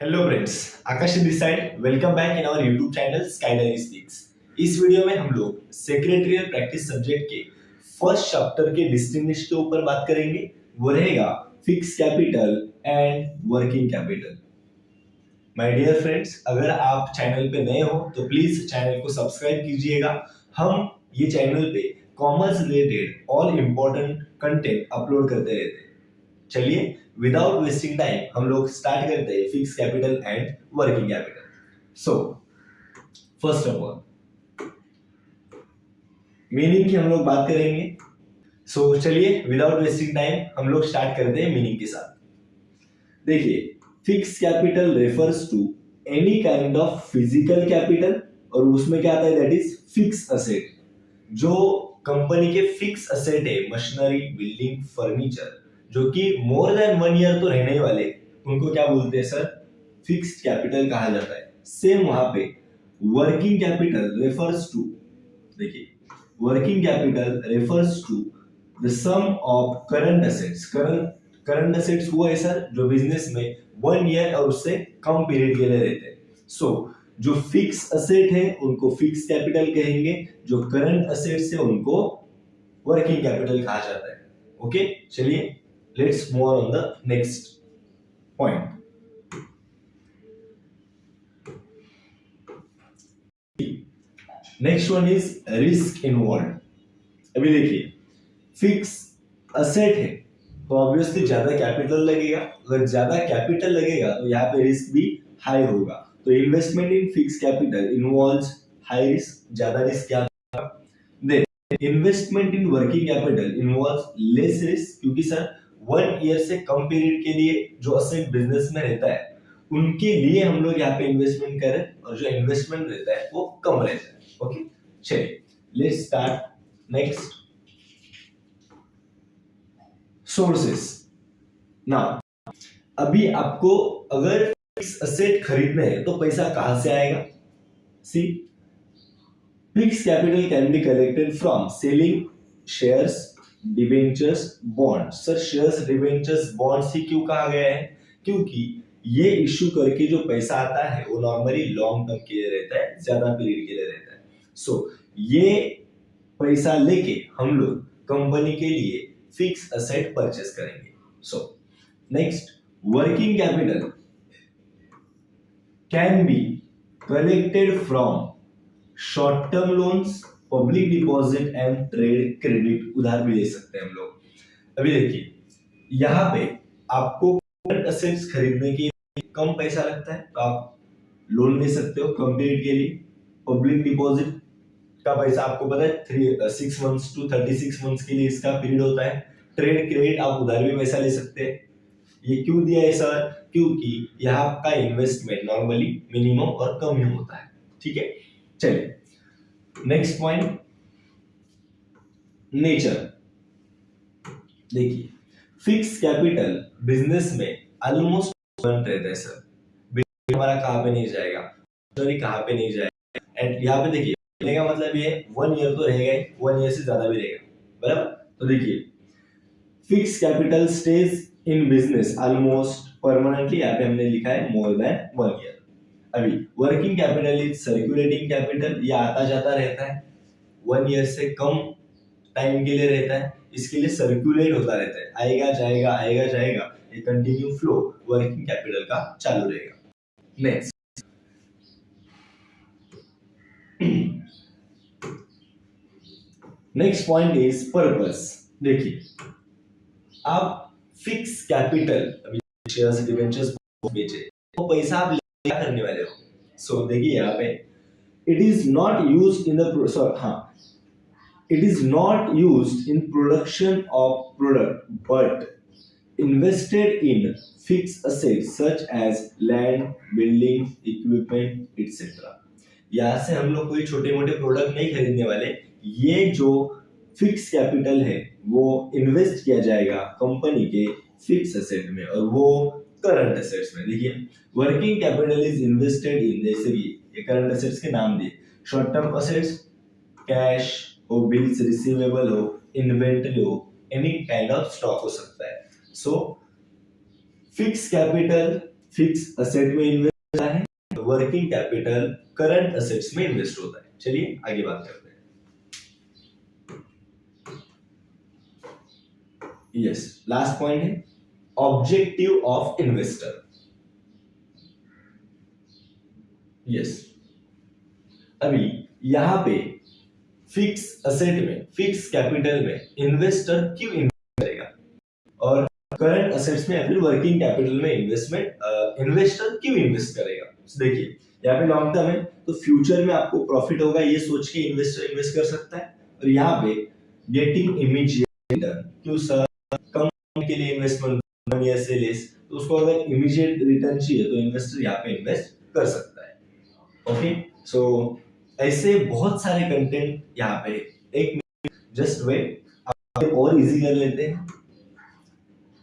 Hello friends, Akash this side. Welcome back in our YouTube channel sky diary speaks. इस video में हम लोग secretarial practice subject के first chapter के distinguish के ऊपर बात करेंगे। वो रहेगा fix capital and working capital. My dear friends, अगर आप चैनल पे नए हो तो प्लीज चैनल को सब्सक्राइब कीजिएगा। हम ये चैनल पे commerce related all important content upload करते रहते हैं। चलिए विदाउट वेस्टिंग टाइम हम लोग स्टार्ट करते हैं fix capital and working capital. So first of all meaning की हम लोग बात करेंगे। सो चलिए विदाउट वेस्टिंग टाइम हम लोग स्टार्ट करते हैं मीनिंग के साथ। देखिए, fix capital refers to any kind of physical capital, और उसमें क्या आता है, दैट इज फिक्स असेट। जो कंपनी के फिक्स असेट है, मशीनरी, बिल्डिंग, फर्नीचर, जो कि मोर देन 1 ईयर तो रहने वाले, उनको क्या बोलते हैं सर, फिक्स्ड कैपिटल कहा जाता है। सेम वहां पे वर्किंग कैपिटल रेफर्स टू, देखिए working capital refers to the sum of current assets. Current assets वो है सर जो बिजनेस में 1 ईयर और उससे कम पीरियड के लिए रहते हैं। सो जो फिक्स असेट है उनको फिक्स कैपिटल कहेंगे, जो करंट असेट्स है उनको वर्किंग कैपिटल कहा जाता है। ओके, चलिए let's move on the next point. Next one is risk involved. अभी देखिए, फिक्स असेट है तो ऑब्वियसली ज्यादा कैपिटल लगेगा। अगर ज्यादा कैपिटल लगेगा तो यहाँ पे रिस्क भी हाई होगा। तो investment in fix capital involves high risk, ज्यादा रिस्क क्या होगा। Then investment in working capital involves less risk, क्योंकि सर 1 ईयर से कम पीरियड के लिए जो असेट बिजनेस में रहता है उनके लिए हम लोग यहाँ पे इन्वेस्टमेंट करें, और जो इन्वेस्टमेंट रहता है वो कम रहता है। ओके, चलिए लेट्स स्टार्ट नेक्स्ट, सोर्सेस। ना अभी आपको अगर फिक्स असेट खरीदने हैं तो पैसा कहां से आएगा। See, fix capital can be collected from selling shares, debentures, bond. Sir shares, debentures, bonds ही क्यों कहा गया है, क्योंकि ये इश्यू करके जो पैसा आता है वो नॉर्मली लॉन्ग टर्म के लिए रहता है, ज्यादा पीरियड के लिए रहता है। सो ये पैसा लेके हम लोग कंपनी के लिए फिक्स असेट परचेस करेंगे। So next, working capital can be collected from short term loans, public deposit and trade credit. उधार भी ले सकते हैं हम लोग। अभी देखिए, यहाँ पे आपको करंट असेट्स खरीदने के लिए कम पैसा लगता है तो आप लोन ले सकते हो कम पीरियड के लिए। पब्लिक डिपॉजिट का पैसा आपको पता है 6 मंथ्स टू 36 मंथ्स के लिए इसका पीरियड होता है। ट्रेड क्रेडिट आप उधार भी पैसा ले सकते हैं। ये क्यों दिया है सर, क्योंकि यहाँ का इन्वेस्टमेंट नॉर्मली मिनिमम और कम ही होता है। ठीक है, चलिए नेक्स्ट पॉइंट, नेचर। देखिए, फिक्स कैपिटल बिजनेस में ऑलमोस्ट रहता है सर। बिजनेस हमारा कहां पे नहीं जाएगा, कहां पे नहीं जाएगा। एंड यहाँ पे देखिए, कहने का मतलब ये 1 ईयर तो रहेगा ही, 1 ईयर से ज्यादा भी रहेगा, बराबर। तो देखिए, fix capital stage in business almost permanently, यहाँ पे हमने लिखा है मोर देन 1 ईयर। अभी working capital is circulating capital, ये आता जाता रहता है, 1 ईयर से कम टाइम के लिए रहता है, इसके लिए सर्कुलेट होता रहता है, आएगा जाएगा आएगा जाएगा, ये कंटिन्यू फ्लो वर्किंग कैपिटल का चालू रहेगा। Next, next point is purpose. देखिए, आप फिक्स कैपिटल अभी शेयर्स, डिबेंचर्स बेचे तो पैसा आप क्या करने वाले हो। सो देखिए यहाँ पे, it is not used in the it is not used in production of product but invested in fixed assets such as land, building, equipment etc. यहाँ से हम लोग कोई छोटे मोटे प्रोडक्ट नहीं खरीदने वाले, ये जो फिक्स कैपिटल है वो इन्वेस्ट किया जाएगा कंपनी के फिक्स असेट में, और वो करंट असेट्स में। देखिए, working capital is invested in, जैसे कि ये करंट असेट्स के नाम दिए, शॉर्ट टर्म असेट्स, कैश हो, बिल्स रिसीवेबल हो, इन्वेंटरी हो, एनी काइंड ऑफ स्टॉक हो सकता है। So fix capital fix asset में इन्वेस्ट होता है, वर्किंग कैपिटल करंट असेट्स में इन्वेस्ट होता है। चलिए आगे बात करते हैं। यस, लास्ट पॉइंट है ऑब्जेक्टिव ऑफ इन्वेस्टर। यस, अभी यहां पे फिक्स असेट में, फिक्स कैपिटल में इन्वेस्टर क्यों इन्वेस्ट करेगा, और करंट असेट्स में या फिर वर्किंग कैपिटल में इन्वेस्टर क्यों इन्वेस्ट करेगा। देखिए यहाँ पे लॉन्ग टर्म है तो फ्यूचर में आपको प्रॉफिट होगा ये सोच के इन्वेस्टर इन्वेस्ट कर सकता है, और यहाँ पे गेटिंग इमीडिएट रिटर्न, क्यों सर, कम के लिए इन्वेस्टमेंट 1 ईयर से लेस, तो उसको अगर इमीडिएट रिटर्न चाहिए तो इन्वेस्टर यहाँ पे इन्वेस्ट कर सकता है। ओके, सो ऐसे बहुत सारे कंटेंट यहाँ पे, एक जस्ट वेट और इजी कर लेते हैं।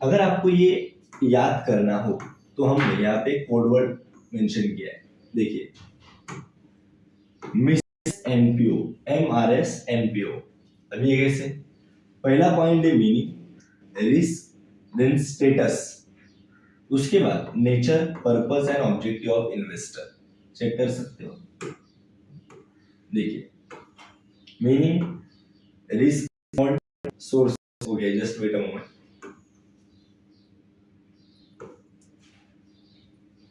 अगर आपको ये याद करना हो तो हमने यहाँ पे कोड वर्ड मेंशन किया है। देखिए मिस एनपीओ, MRS एनपीओ। अभी ये कैसे, पहला पॉइंट है मीनिंग, रिस्क, देन स्टेटस, उसके बाद nature, purpose and objective of investor. Check कर सकते हो। देखिए मीनिंग, रिस्क, सोर्स हो गया, जस्ट वेट अ मोमेंट।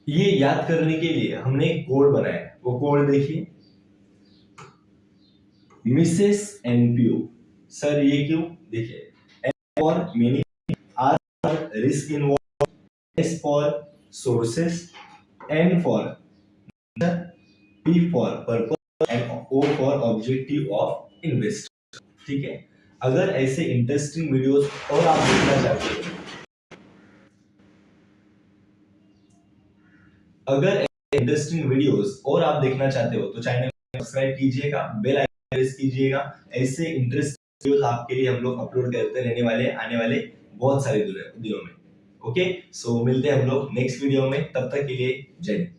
ये याद करने के लिए हमने एक कोड बनाया, वो कोड देखिए, मिसेस एनपीओ। सर ये क्यों, देखिए N for meaning, R for risk involve, S for sources, N for, P for purpose and O for objective of investor. ठीक है, अगर ऐसे इंटरेस्टिंग वीडियोस और आप देखना चाहते हो, अगर इंटरेस्टिंग वीडियोस और आप देखना चाहते हो तो चैनल को सब्सक्राइब कीजिएगा, बेल आइकन प्रेस कीजिएगा। ऐसे इंटरेस्टिंग वीडियोस आपके लिए हम लोग अपलोड करते रहने वाले आने वाले बहुत सारे दिनों में। ओके, सो मिलते हैं हम लोग नेक्स्ट वीडियो में, तब तक के लिए जय हिंद।